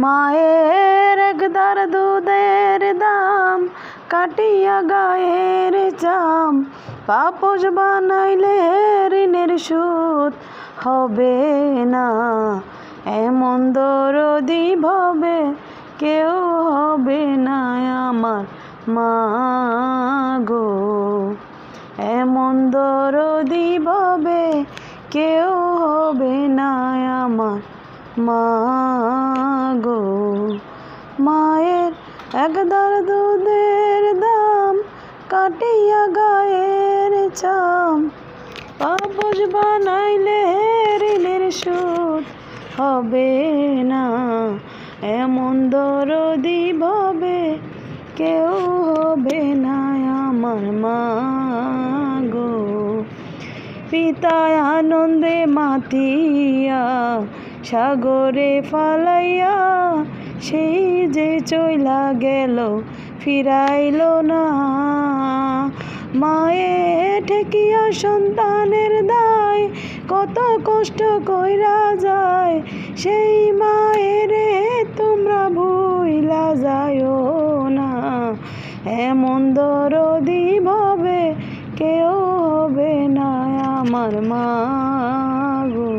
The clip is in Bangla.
মায়ের একদার দুধের দাম কাটিয়া গায়ের চাম, পাপোশ বানাইলে ঋণের সুদ হবে না। এমন দরদি ভবে কেউ হবে না আমার মা গো। এমন দরদি ভবে কেউ হবে না আমার মা গো। মায়ের একদার দুধের দাম কাটিয়া গায়ের চাম, পাপোশ বানাইলে ঋণের সুদ হবে না। এমন দরদি ভবে কেউ হবে না আমার মা গো। পিতায় আনন্দে মাতিয়া সাগরে ফালাইয়া, সেই যে চইলা গেল ফিরাইল না। মায়ে ঠেকিয়া সন্তানের দায় কত কষ্ট কইরা যায়, সেই মায়েরে তোমরা ভুইলা যাইও না। এমন দরদি ভবে কেউ হবে না আমার মা গো।